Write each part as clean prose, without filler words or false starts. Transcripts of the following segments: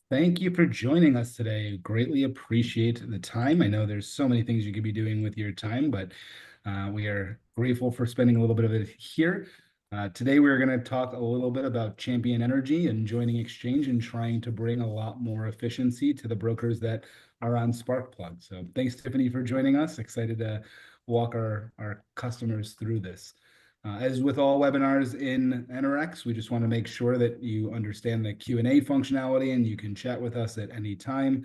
Thank you for joining us today. Greatly appreciate the time. I know there's so many things you could be doing with your time, but we are grateful for spending a little bit of it here. Today, we're going to talk a little bit about Champion Energy and joining Exchange and trying to bring a lot more efficiency to the brokers that are on Sparkplug. So thanks, Tiffany, for joining us. Excited to walk our customers through this. As with all webinars in NRX, we just want to make sure that you understand the Q&A functionality and you can chat with us at any time.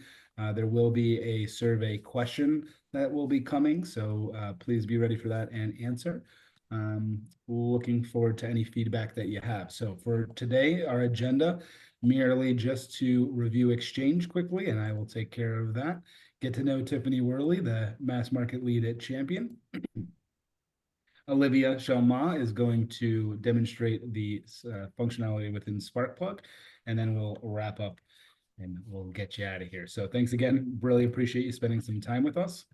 There will be a survey question that will be coming, so please be ready for that and answer. Looking forward to any feedback that you have. So for today, our agenda, merely just to review Exchange quickly, and I will take care of that. Get to know Tiffany Worley, the mass market lead at Champion. Olivia Shalma is going to demonstrate the functionality within Sparkplug, and then we'll wrap up and we'll get you out of here. So thanks again. Really appreciate you spending some time with us.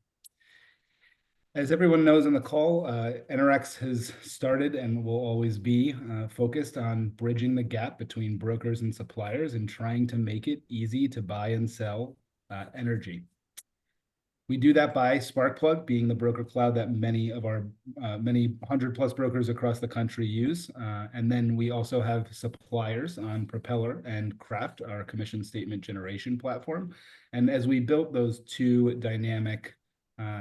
As everyone knows on the call, NRX has started and will always be focused on bridging the gap between brokers and suppliers and trying to make it easy to buy and sell energy. We do that by Sparkplug being the broker cloud that many of our many 100+ brokers across the country use. And then we also have suppliers on Propeller and Craft, our commission statement generation platform. And as we built those two dynamic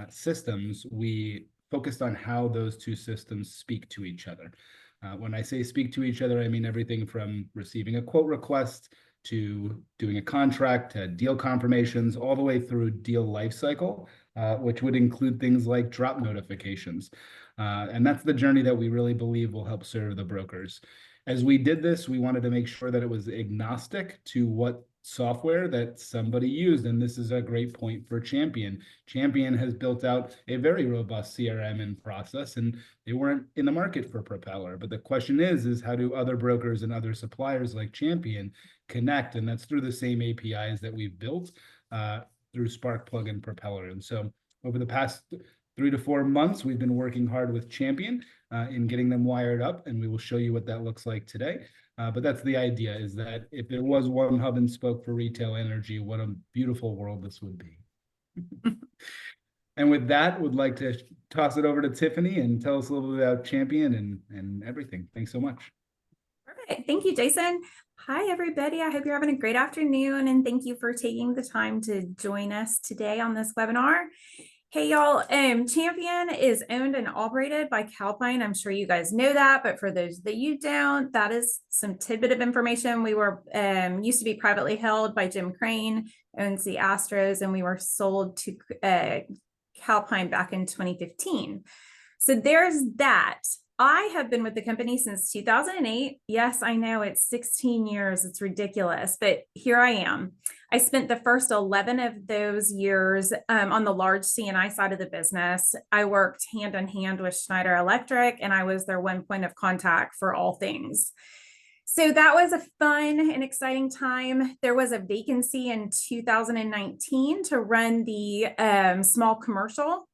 systems, we focused on how those two systems speak to each other. When I say speak to each other, I mean everything from receiving a quote request to doing a contract, to deal confirmations, all the way through deal lifecycle, which would include things like drop notifications. And that's the journey that we really believe will help serve the brokers. As we did this, we wanted to make sure that it was agnostic to what software that somebody used. And this is a great point for Champion. Champion has built out a very robust CRM and process, and they weren't in the market for Propeller. But the question is how do other brokers and other suppliers like Champion connect? And that's through the same APIs that we've built through Sparkplug and Propeller. And so over the past 3 to 4 months, we've been working hard with Champion in getting them wired up, and we will show you what that looks like today. But that's the idea, is that if there was one hub and spoke for retail energy, what a beautiful world this would be. And with that, would like to toss it over to Tiffany and tell us a little bit about Champion and everything. Thanks so much. Perfect. Thank you, Jason. Hi, everybody. I hope you're having a great afternoon, and thank you for taking the time to join us today on this webinar. Hey, y'all. Champion is owned and operated by Calpine. I'm sure you guys know that, but for those that you don't, that is some tidbit of information. We were used to be privately held by Jim Crane, owns the Astros, and we were sold to Calpine back in 2015. So there's that. I have been with the company since 2008. Yes, I know it's 16 years. It's ridiculous, but here I am. I spent the first 11 of those years on the large C&I side of the business. I worked hand in hand with Schneider Electric, and I was their one point of contact for all things. So that was a fun and exciting time. There was a vacancy in 2019 to run the small commercial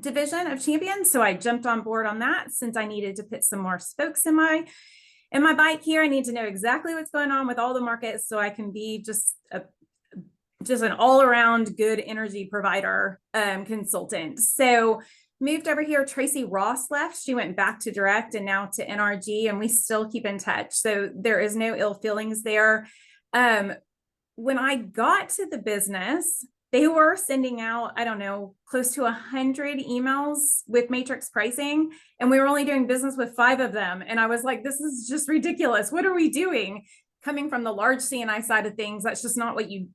division of Champion. So I jumped on board on that since I needed to put some more spokes in my bike here. I need to know exactly what's going on with all the markets so I can be just an all-around good energy provider consultant. So moved over here. Tracy Ross left. She went back to direct and now to NRG, and we still keep in touch. So there is no ill feelings there. When I got to the business, they were sending out, I don't know, close to 100 emails with matrix pricing, and we were only doing business with 5 of them. And I was like, this is just ridiculous. What are we doing? Coming from the large C&I side of things, that's just not what you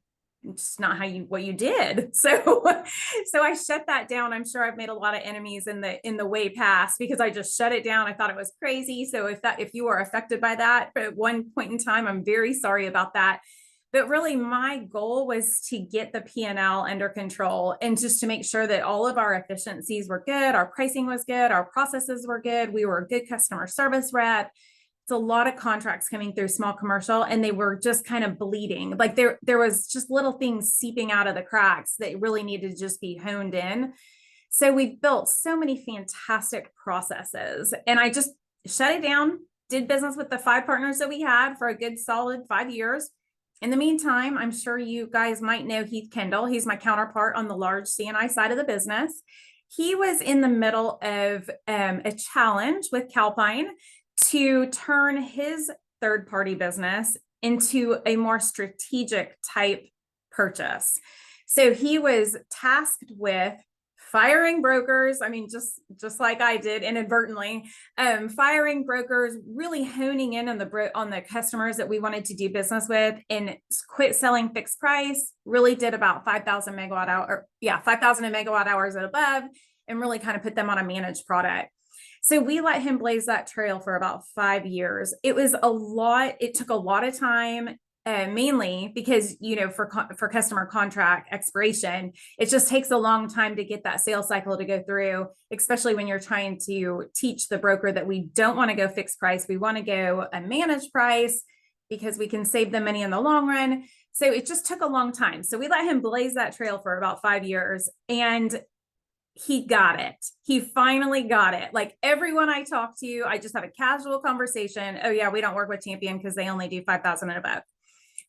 did. So I shut that down. I'm sure I've made a lot of enemies in the way past because I just shut it down. I thought it was crazy. So if you are affected by that at one point in time, I'm very sorry about that. But really, my goal was to get the P&L under control and just to make sure that all of our efficiencies were good, our pricing was good, our processes were good, we were a good customer service rep. It's a lot of contracts coming through small commercial, and they were just kind of bleeding. Like there was just little things seeping out of the cracks that really needed to just be honed in. So we built so many fantastic processes, and I just shut it down, did business with the 5 partners that we had for a good solid 5 years. In the meantime, I'm sure you guys might know Heath Kendall. He's my counterpart on the large CNI side of the business. He was in the middle of a challenge with Calpine to turn his third-party business into a more strategic type purchase. So he was tasked with firing brokers. I mean, just like I did inadvertently, firing brokers, really honing in on the customers that we wanted to do business with, and quit selling fixed price. Really did about 5,000 megawatt hour, 5,000 megawatt hours and above, and really kind of put them on a managed product. So we let him blaze that trail for about 5 years. It was a lot. It took a lot of time. Mainly because, for customer contract expiration, it just takes a long time to get that sales cycle to go through, especially when you're trying to teach the broker that we don't want to go fixed price. We want to go a managed price because we can save them money in the long run. So it just took a long time. So we let him blaze that trail for about 5 years, and he got it. He finally got it. Like everyone I talk to, I just have a casual conversation. Oh yeah, we don't work with Champion because they only do 5,000 and above.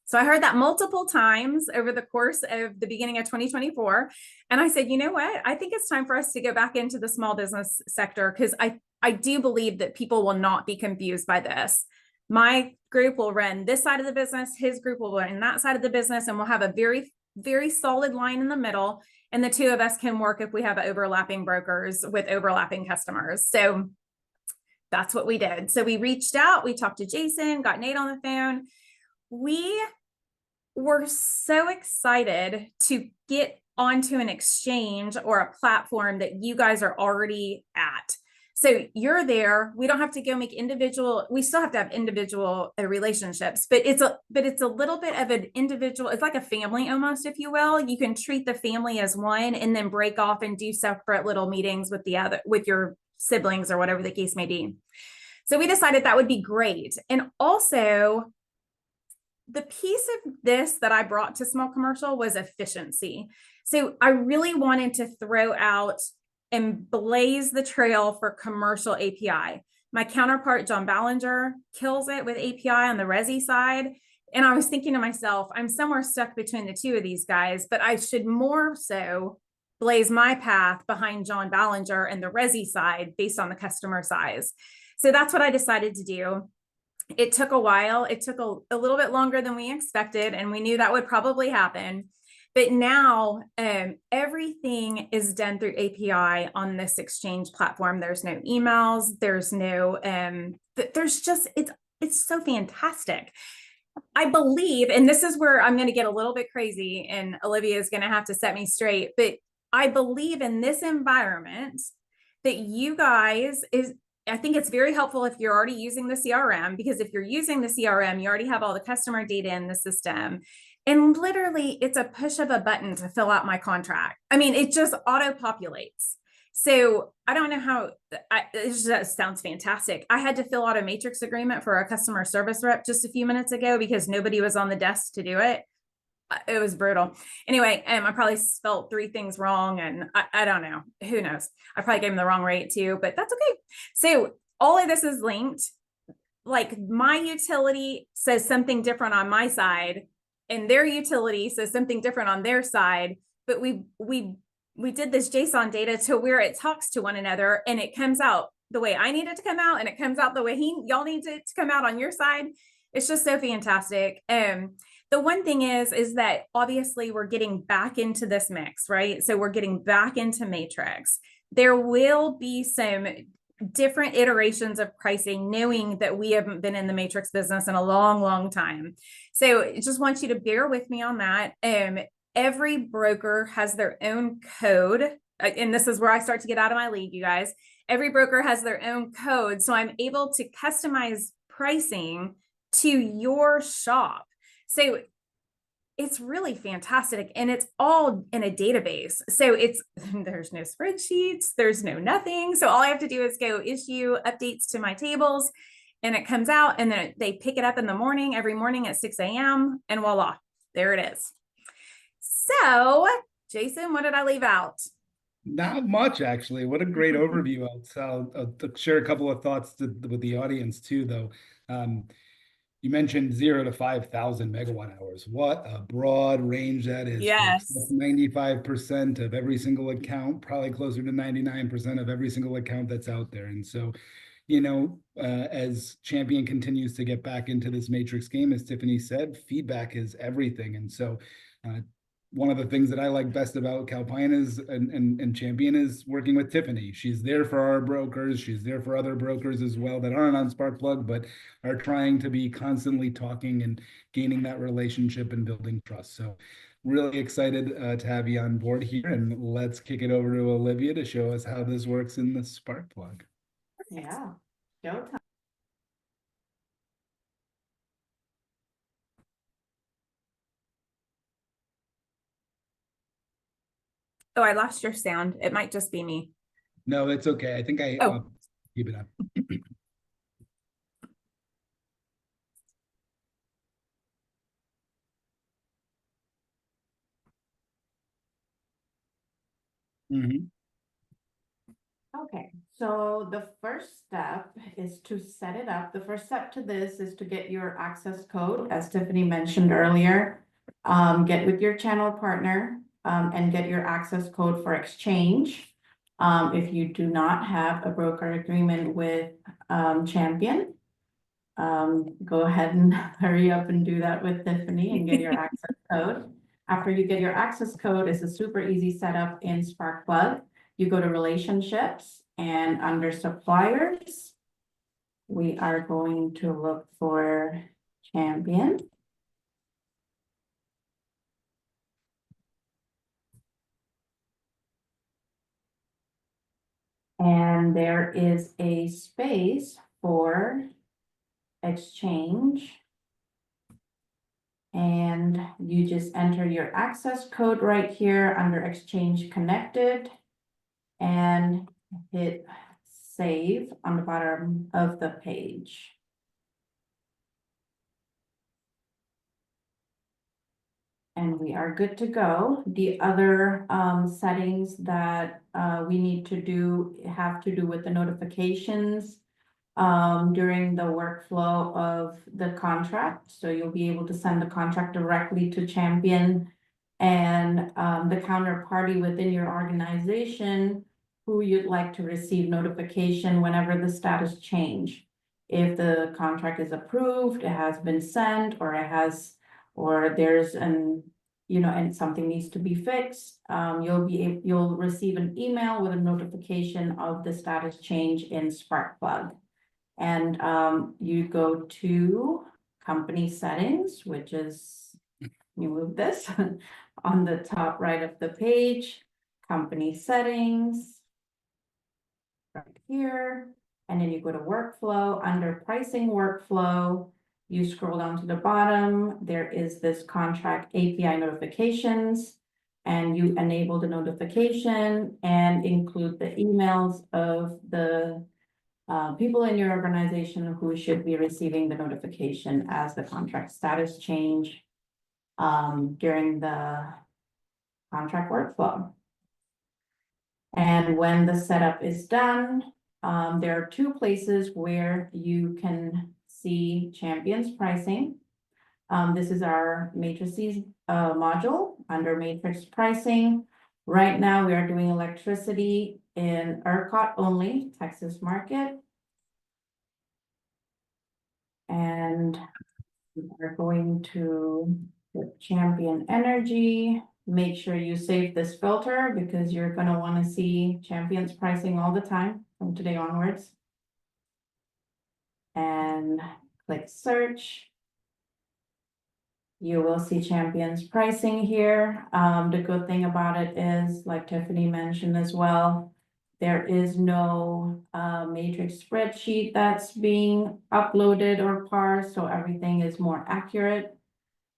So I heard that multiple times over the course of the beginning of 2024. And I said, you know what? I think it's time for us to go back into the small business sector, because I do believe that people will not be confused by this. My group will run this side of the business. His group will run that side of the business. And we'll have a very, very solid line in the middle. And the two of us can work if we have overlapping brokers with overlapping customers. So that's what we did. So we reached out, we talked to Jason, got Nate on the phone. We were so excited to get onto an exchange or a platform that you guys are already at. So you're there. We don't have to go make individual. We still have to have individual relationships, but it's a little bit of an individual. It's like a family almost, if you will. You can treat the family as one, and then break off and do separate little meetings with your siblings or whatever the case may be. So we decided that would be great, and also, the piece of this that I brought to small commercial was efficiency. So I really wanted to throw out and blaze the trail for commercial API. My counterpart, John Ballinger, kills it with API on the resi side. And I was thinking to myself, I'm somewhere stuck between the two of these guys, but I should more so blaze my path behind John Ballinger and the resi side based on the customer size. So that's what I decided to do. It took a while. It took a little bit longer than we expected, and we knew that would probably happen. But now everything is done through API on this exchange platform. There's no emails. There's no, there's just, it's so fantastic. I believe, and this is where I'm going to get a little bit crazy, and Olivia is going to have to set me straight, but I believe in this environment that you guys I think it's very helpful if you're already using the CRM, because if you're using the CRM, you already have all the customer data in the system. And literally, it's a push of a button to fill out my contract. I mean, it just auto-populates. So I don't know how, it just sounds fantastic. I had to fill out a matrix agreement for a customer service rep just a few minutes ago because nobody was on the desk to do it. It was brutal. Anyway, I probably spelled 3 things wrong, and I don't know. Who knows? I probably gave him the wrong rate too, but that's okay. So all of this is linked. Like my utility says something different on my side, and their utility says something different on their side. But we did this JSON data to where it talks to one another, and it comes out the way I need it to come out, and it comes out the way y'all need it to come out on your side. It's just so fantastic. The one thing is that obviously we're getting back into this mix, right? So we're getting back into Matrix. There will be some different iterations of pricing, knowing that we haven't been in the Matrix business in a long, long time. So I just want you to bear with me on that. Every broker has their own code. And this is where I start to get out of my league, you guys. Every broker has their own code. So I'm able to customize pricing to your shop. So it's really fantastic, and it's all in a database. So there's no spreadsheets, there's no nothing. So all I have to do is go issue updates to my tables, and it comes out, and then they pick it up in the morning, every morning at 6 a.m. and voila, there it is. So Jason, what did I leave out? Not much, actually. What a great overview. I'll share a couple of thoughts with the audience too, though. You mentioned 0 to 5,000 megawatt hours. What a broad range that is. Yes. 95% of every single account, probably closer to 99% of every single account that's out there. And so, as Champion continues to get back into this matrix game, as Tiffany said, feedback is everything. And so, one of the things that I like best about Calpine is and Champion is working with Tiffany. She's there for our brokers. She's there for other brokers as well that aren't on Sparkplug, but are trying to be constantly talking and gaining that relationship and building trust. So really excited to have you on board here, and let's kick it over to Olivia to show us how this works in the Sparkplug. Yeah, showtime. Oh, I lost your sound. It might just be me. No, it's okay. I think I Oh. keep it up. Mhm. Okay, so the first step is to set it up. The first step to this is to get your access code, as Tiffany mentioned earlier. Get with your channel partner, and get your access code for exchange. If you do not have a broker agreement with, Champion, go ahead and hurry up and do that with Tiffany and get your access code. After you get your access code, it's a super easy setup in Sparkplug. You go to relationships, and under suppliers, we are going to look for Champion. And there is a space for exchange. And you just enter your access code right here under Exchange Connected and hit save on the bottom of the page. And we are good to go. The other settings that we need to do have to do with the notifications during the workflow of the contract. So you'll be able to send the contract directly to Champion and the counterparty within your organization who you'd like to receive notification whenever the status change. If the contract is approved, it has been sent, or or there's and something needs to be fixed, you'll receive an email with a notification of the status change in Sparkplug. And you go to company settings, which is, you move this on the top right of the page, company settings. Right here, and then you go to workflow. Under pricing workflow, you scroll down to the bottom, there is this contract API notifications. And you enable the notification and include the emails of the people in your organization who should be receiving the notification as the contract status change during the contract workflow. And when the setup is done, there are two places where you can see Champion's pricing. This is our matrices module under matrix pricing. Right now, we are doing electricity in ERCOT only, Texas market. And we are going to put Champion Energy. Make sure you save this filter because you're going to want to see Champion's pricing all the time from today onwards. And click search. You will see Champion's pricing here. The good thing about it is, like Tiffany mentioned as well, there is no matrix spreadsheet that's being uploaded or parsed, so everything is more accurate.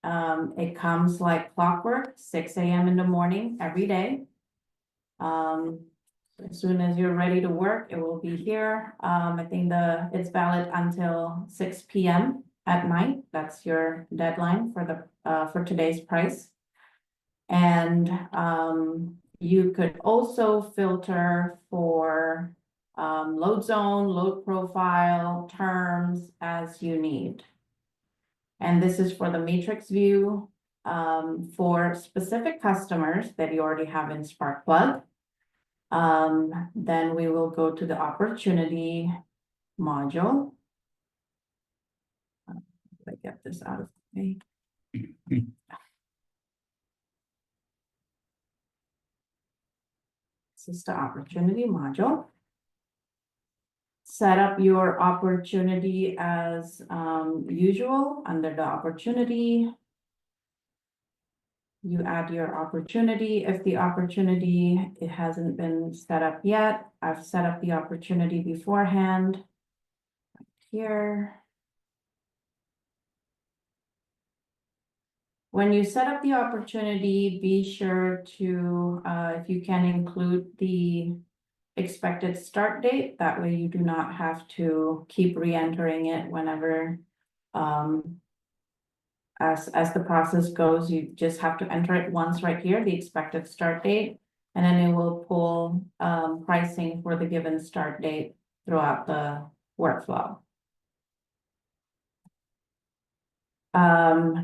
It comes like clockwork, 6 a.m. in the morning every day. As soon as you're ready to work, it will be here. I think it's valid until 6 p.m. at night. That's your deadline for today's price. And you could also filter for load zone, load profile, terms as you need. And this is for the matrix view for specific customers that you already have in Sparkplug. Then we will go to the opportunity module. I get this out of the way. This is the opportunity module. Set up your opportunity as usual under the opportunity. You add your opportunity. If the opportunity, it hasn't been set up yet, I've set up the opportunity beforehand. Right here. When you set up the opportunity, be sure to, if you can, include the expected start date. That way you do not have to keep re-entering it whenever, as the process goes, you just have to enter it once right here, the expected start date. And then it will pull pricing for the given start date throughout the workflow.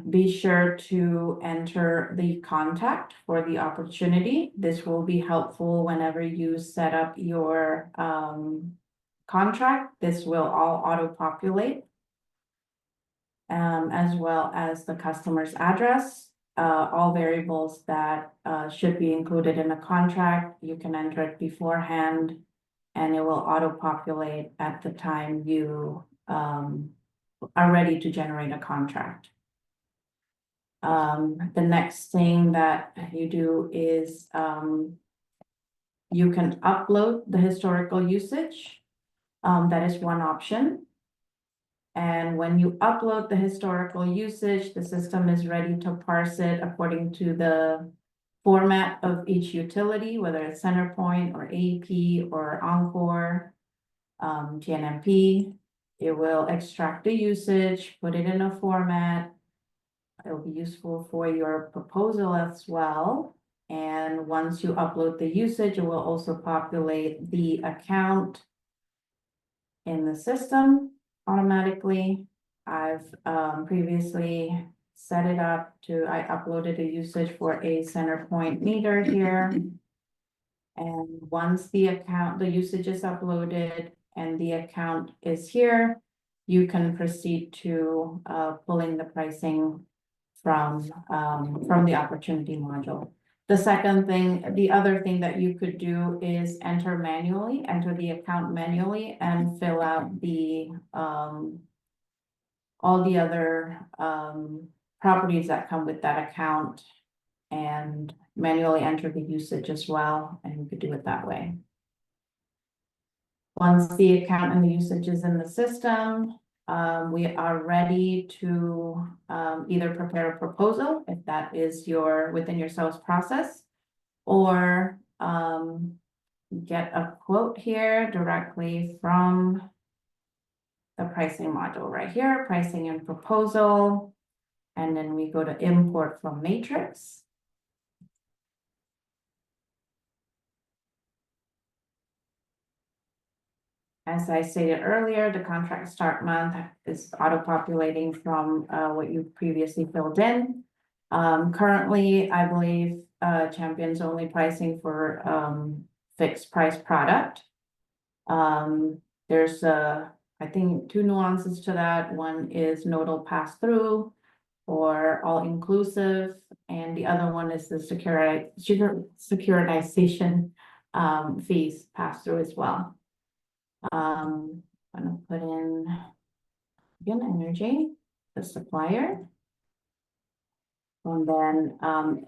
Be sure to enter the contact for the opportunity. This will be helpful whenever you set up your contract. This will all auto-populate. As well as the customer's address, all variables that should be included in a contract, you can enter it beforehand and it will auto-populate at the time you are ready to generate a contract. The next thing that you do is you can upload the historical usage. That is one option. And when you upload the historical usage, the system is ready to parse it according to the format of each utility, whether it's Centerpoint or AEP or Encore, TNMP. It will extract the usage, put it in a format. It will be useful for your proposal as well. And once you upload the usage, it will also populate the account in the system automatically. I've previously set it up to, I uploaded a usage for a Centerpoint meter here. And once the account, the usage is uploaded and the account is here, you can proceed to pulling the pricing from the opportunity module. The second thing, the other thing that you could do is enter the account manually and fill out the all the other properties that come with that account and manually enter the usage as well, and you could do it that way. Once the account and the usage is in the system, we are ready to either prepare a proposal if that is within your sales process, or get a quote here directly from the pricing module right here, pricing and proposal. And then we go to import from matrix. As I stated earlier, the contract start month is auto-populating from what you previously filled in. Currently, I believe Champion's only pricing for fixed price product. There's I think two nuances to that. One is nodal pass-through or all-inclusive, and the other one is the securitization fees pass-through as well. I'm gonna put in again Energy, the supplier. And then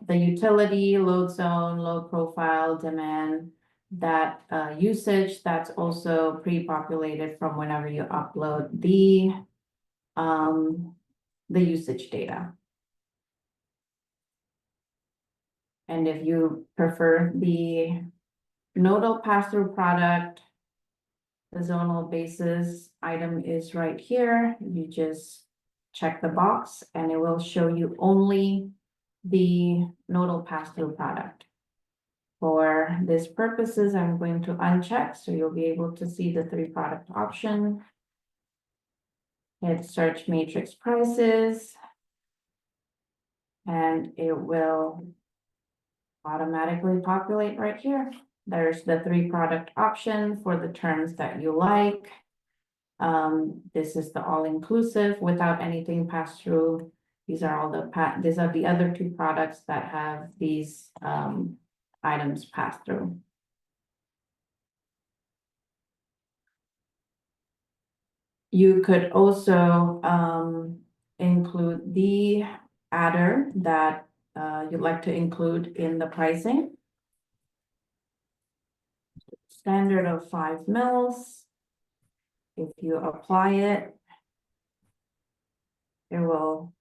the utility, load zone, load profile, demand, that usage, that's also pre-populated from whenever you upload the usage data. And if you prefer the nodal pass-through product, the zonal basis item is right here. You just check the box and it will show you only the nodal pass-through product. For this purposes, I'm going to uncheck so you'll be able to see the 3 product option. Hit search matrix prices. And it will automatically populate right here. There's the 3 product option for the terms that you like. This is the all-inclusive without anything passed through. These are all these are the other 2 products that have these items passed through. You could also include the adder that you'd like to include in the pricing. Standard of 5 mils. If you apply it, it will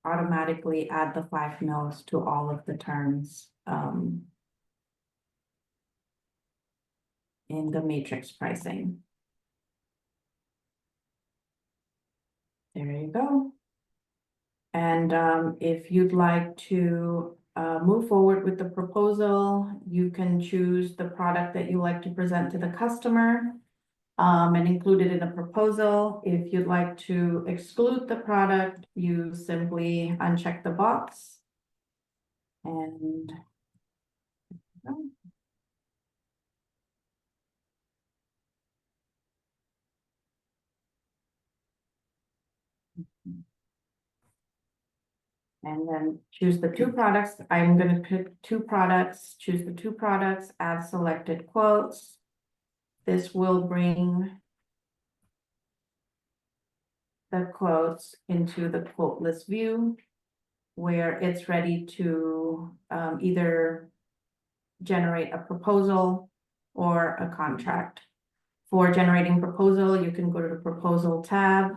automatically add the 5 mils to all of the terms in the matrix pricing. There you go. And if you'd like to move forward with the proposal, you can choose the product that you like to present to the customer and include it in the proposal. If you'd like to exclude the product, you simply uncheck the box. And then choose the 2 products. I'm going to pick 2 products, choose the 2 products, add selected quotes. This will bring the quotes into the quote list view, where it's ready to either generate a proposal or a contract. For generating proposal, you can go to the proposal tab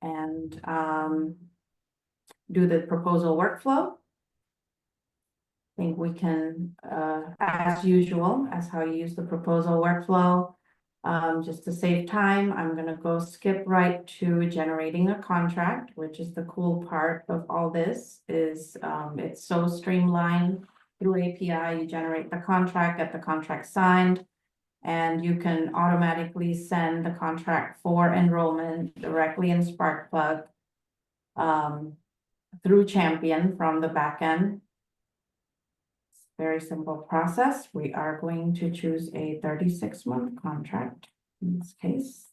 and do the proposal workflow. I think we can, as usual, as how you use the proposal workflow. Just to save time, I'm gonna go skip right to generating a contract, which is the cool part of all this, is it's so streamlined. Through API, you generate the contract, get the contract signed, and you can automatically send the contract for enrollment directly in Sparkplug through Champion from the backend. Very simple process. We are going to choose a 36-month contract in this case.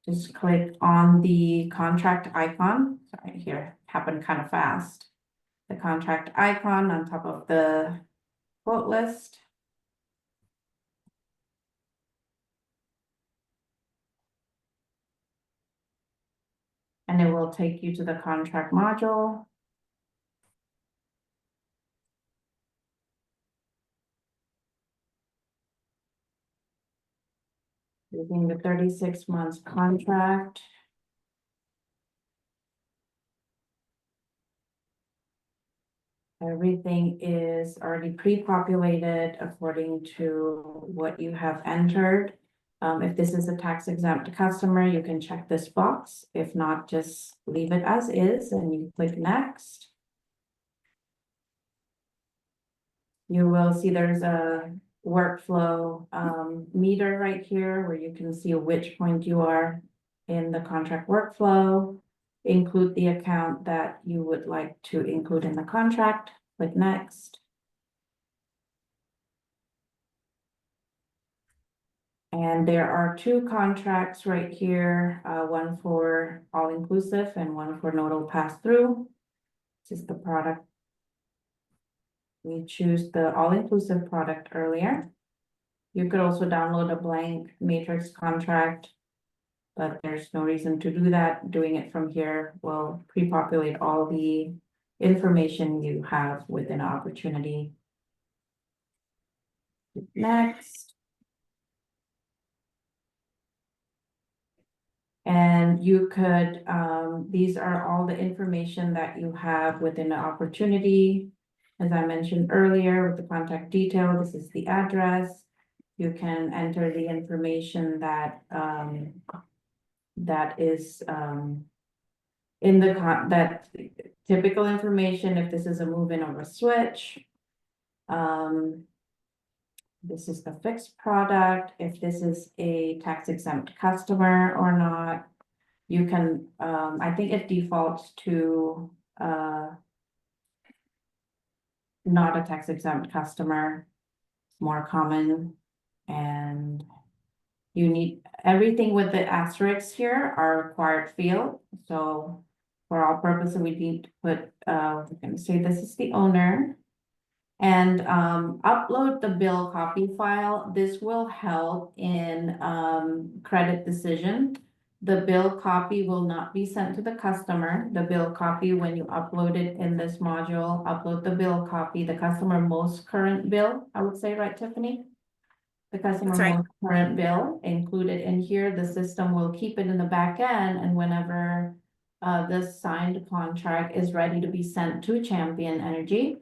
Just click on the contract icon. Sorry, here happened kind of fast. The contract icon on top of the quote list. And it will take you to the contract module. Using the 36 months contract. Everything is already pre-populated according to what you have entered. If this is a tax exempt customer, you can check this box. If not, just leave it as is and you click next. You will see there's a workflow meter right here where you can see which point you are in the contract workflow. Include the account that you would like to include in the contract. Click next. And there are 2 contracts right here, one for all-inclusive and one for nodal pass-through. This is the product. We choose the all-inclusive product earlier. You could also download a blank matrix contract, but there's no reason to do that. Doing it from here will pre-populate all the information you have within opportunity. Next. And you could, these are all the information that you have within the opportunity. As I mentioned earlier, with the contact detail, this is the address. You can enter the information that that is in the that typical information if this is a move-in or a switch. this is the fixed product, if this is a tax exempt customer or not. You can, I think it defaults to, not a tax exempt customer, more common. And you need, everything with the asterisks here are required field, so for all purposes, we need to put, we're gonna say this is the owner. And upload the bill copy file. This will help in credit decision. The bill copy will not be sent to the customer. The bill copy, when you upload it in this module, upload the bill copy, the customer most current bill, I would say, right, Tiffany? The customer That's right. most current bill included in here, the system will keep it in the back end, and whenever this signed contract is ready to be sent to Champion Energy,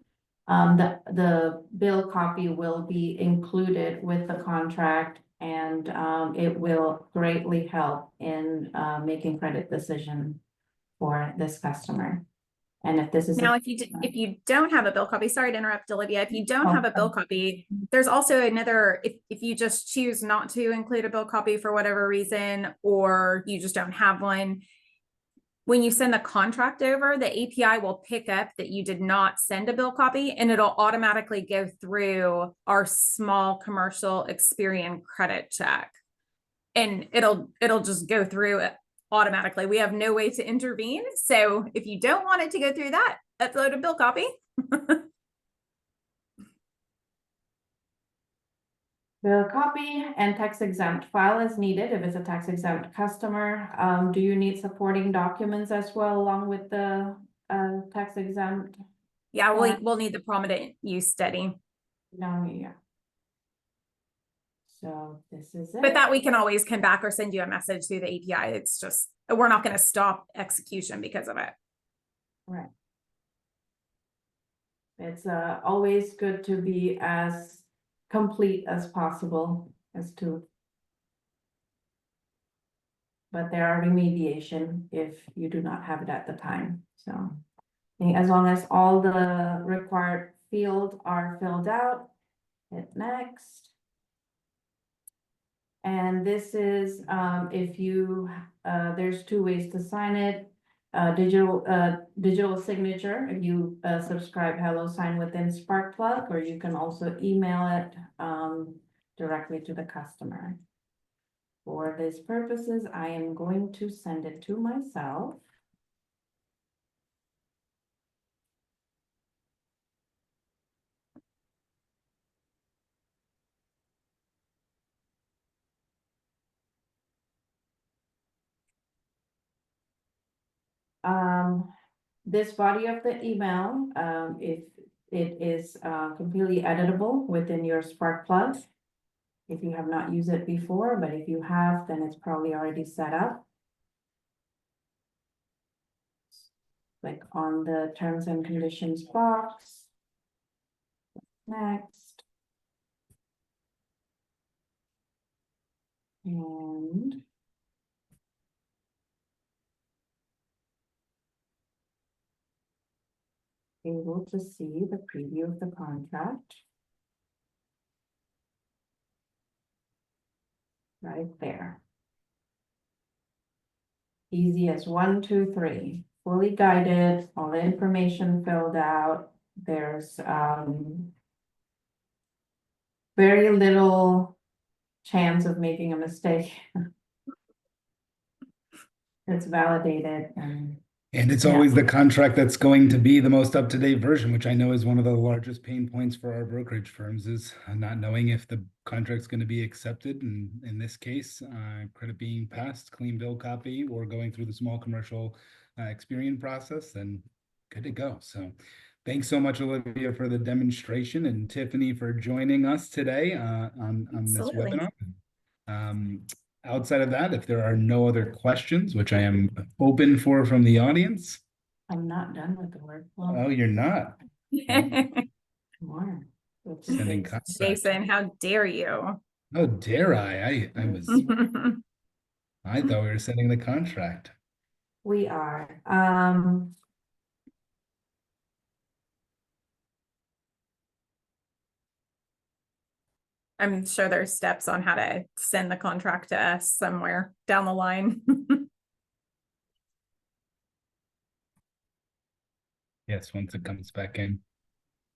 the bill copy will be included with the contract, and it will greatly help in making credit decision for this customer. And if this is. Now, if you don't have a bill copy, sorry to interrupt, Olivia, if you don't Oh, have a bill copy, there's also another, if you just choose not to include a bill copy for whatever reason, or you just don't have one, when you send the contract over, the API will pick up that you did not send a bill copy, and it'll automatically go through our small commercial Experian credit check. And it'll just go through it automatically. We have no way to intervene. So if you don't want it to go through that, upload a bill copy. The copy and tax exempt file is needed if it's a tax exempt customer. Do you need supporting documents as well along with the tax exempt? Yeah, Yeah. we'll need the prominent use study, No, yeah. So this is it. but that we can always come back or send you a message through the API. It's just, we're not going to stop execution because of it. Right. It's always good to be as complete as possible as to. But there are remediation if you do not have it at the time, so. I think as long as all the required fields are filled out, hit next. And this is, if you, there's two ways to sign it. Digital signature, if you subscribe HelloSign within Sparkplug, or you can also email it directly to the customer. For these purposes, I am going to send it to myself. This body of the email, if it is completely editable within your Sparkplug. If you have not used it before, but if you have, then it's probably already set up. Click on the terms and conditions box. Next. And able to see the preview of the contract. Right there. Easy as 1, 2, 3, fully guided, all the information filled out. There's very little chance of making a mistake. It's validated and. And it's Yeah. always the contract that's going to be the most up-to-date version, which I know is one of the largest pain points for our brokerage firms, is not knowing if the contract's going to be accepted. And in this case, credit being passed, clean bill copy, or going through the small commercial Experian process, then good to go. So thanks so much, Olivia, for the demonstration, and Tiffany for joining us today on this Absolutely. webinar. Outside of that, if there are no other questions, which I am open for from the audience. I'm not done with the workflow. Oh, you're not. More. Sending contract. Jason, how dare you? Oh, dare I? I thought we were sending the contract. We are, I'm sure there's steps on how to send the contract to us somewhere down the line. Yes, once it comes back in.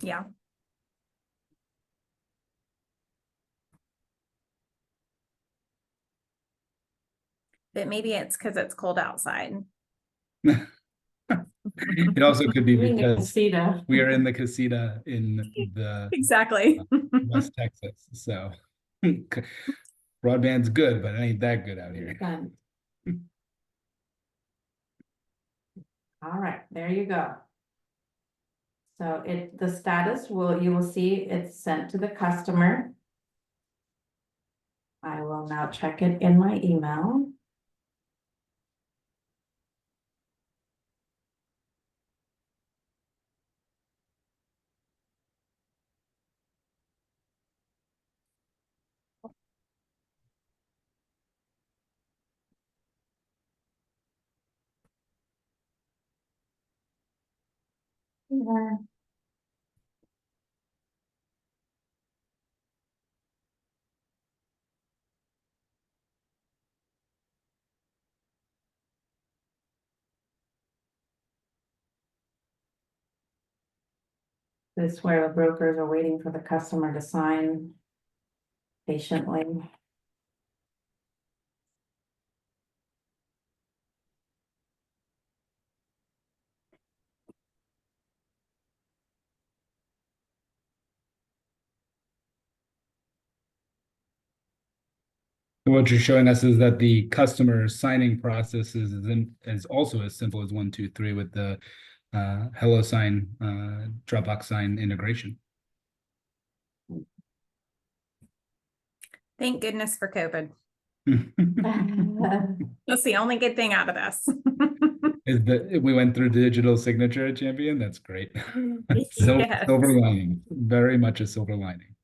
Yeah. But maybe it's because it's cold outside. It also could be We're in the because casita. we are in the casita in the Exactly. West Texas, so broadband's good, but it ain't that good out here. Done. All right, there you go. So the status you will see it's sent to the customer. I will now check it in my email. Yeah. This is where the brokers are waiting for the customer to sign patiently. What you're showing us is that the customer signing process is also as simple as 1, 2, 3 with the HelloSign Dropbox sign integration. Thank goodness for COVID. That's the only good thing out of this. Is that we went through digital signature at Champion? That's great. Yes. Silver lining, very much a silver lining.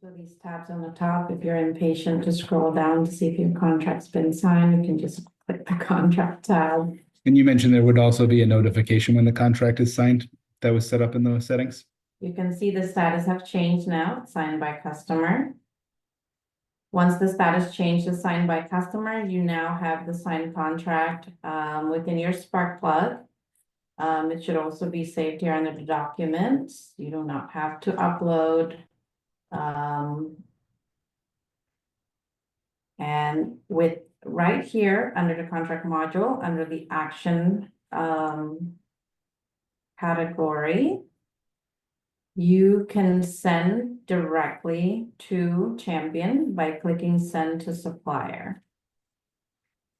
So these tabs on the top, if you're impatient to scroll down to see if your contract's been signed, you can just click the contract tab. And you mentioned there would also be a notification when the contract is signed that was set up in those settings. You can see the status have changed now, it's signed by customer. Once the status changed to signed by customer, you now have the signed contract within your Sparkplug. It should also be saved here under the documents. You do not have to upload. And with right here under the contract module, under the action category, you can send directly to Champion by clicking send to supplier.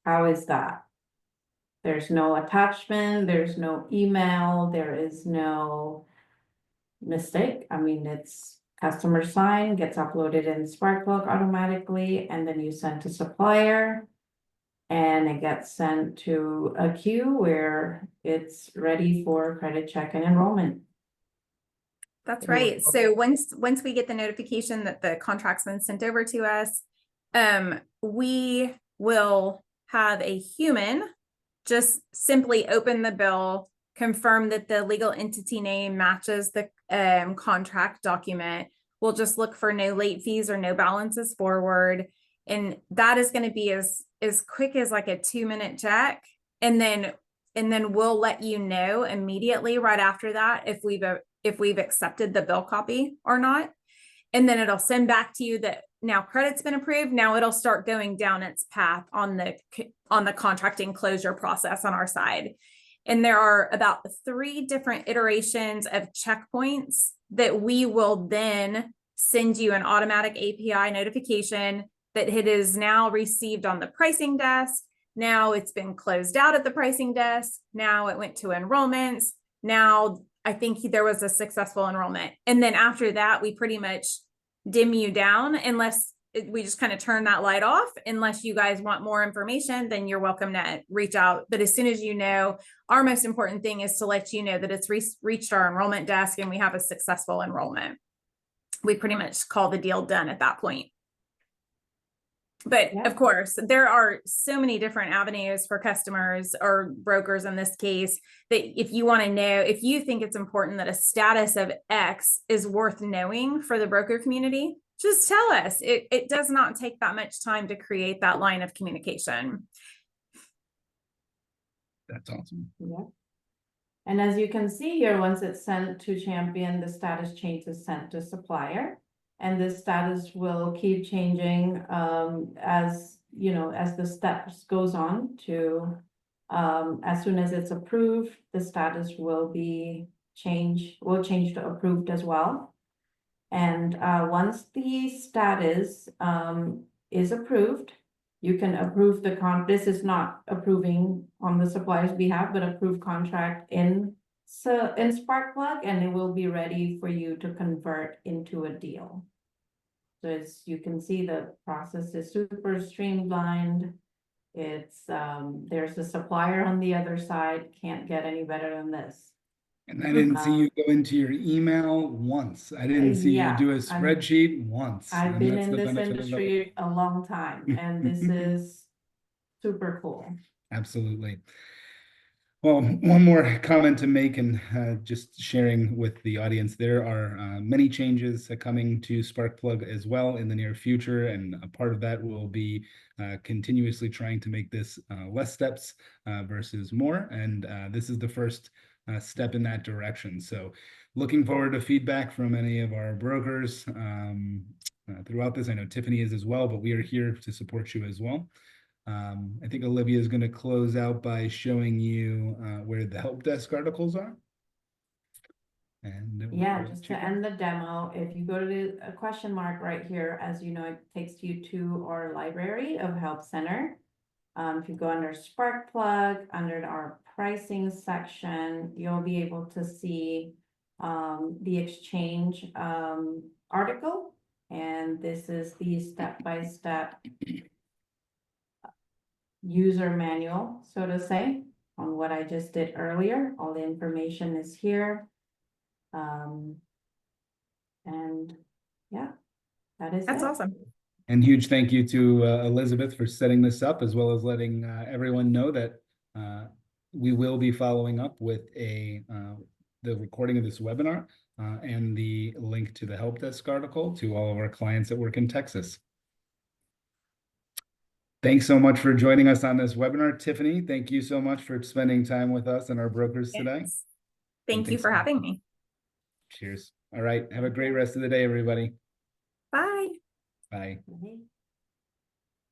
How is that? There's no attachment, there's no email, there is no mistake. I mean, it's customer sign gets uploaded in Sparkplug automatically, and then you send to supplier. And it gets sent to a queue where it's ready for credit check and enrollment. That's right. So once we get the notification that the contract's been sent over to us, we will have a human just simply open the bill, confirm that the legal entity name matches the contract document. We'll just look for no late fees or no balances forward. And that is going to be as quick as like a 2-minute check. And then we'll let you know immediately right after that if we've accepted the bill copy or not. And then it'll send back to you that now credit's been approved. Now it'll start going down its path on the contracting closure process on our side. And there are about 3 different iterations of checkpoints that we will then send you an automatic API notification that it is now received on the pricing desk. Now it's been closed out at the pricing desk. Now it went to enrollments. Now I think there was a successful enrollment. And then after that, we pretty much dim you down unless we just kind of turn that light off. Unless you guys want more information, then you're welcome to reach out. But as soon as you know, our most important thing is to let you know that it's reached our enrollment desk and we have a successful enrollment. We pretty much call the deal done at that point. But Yeah. of course, there are so many different avenues for customers or brokers in this case that if you want to know, if you think it's important that a status of X is worth knowing for the broker community, just tell us. It does not take that much time to create that line of communication. That's awesome. Yeah. And as you can see here, once it's sent to Champion, the status change is sent to supplier. And this status will keep changing as you know, as the steps goes on to as soon as it's approved, the status will change to approved as well. And once the status is approved, you can approve this is not approving on the supplier's behalf, but approve contract in Sparkplug, and it will be ready for you to convert into a deal. So as you can see, the process is super streamlined. It's there's a supplier on the other side, can't get any better than this. And I didn't see you go into your email once. I didn't see you Yeah, do a spreadsheet once. I've And been that's in the this benefit of the- industry a long time, and this is super cool. Absolutely. Well, one more comment to make, and just sharing with the audience, there are many changes coming to Sparkplug as well in the near future, and a part of that will be continuously trying to make this less steps versus more, and this is the first step in that direction. So looking forward to feedback from any of our brokers throughout this. I know Tiffany is as well, but we are here to support you as well. I think Olivia is going to close out by showing you where the help desk articles are. And then Yeah, we'll just to check it. end the demo, if you go to the question mark right here, as you know, it takes you to our library of Help Center. If you go under Sparkplug, under our pricing section, you'll be able to see the exchange article. And this is the step-by-step user manual, so to say, on what I just did earlier. All the information is here. And yeah, that is That's it. awesome. And huge thank you to Elizabeth for setting this up, as well as letting everyone know that we will be following up with the recording of this webinar and the link to the help desk article to all of our clients that work in Texas. Thanks so much for joining us on this webinar. Tiffany, thank you so much for spending time with us and our brokers today. Yes. Thank you thanks for so much. having me. Cheers. All right. Have a great rest of the day, everybody. Bye. Bye. Mhm.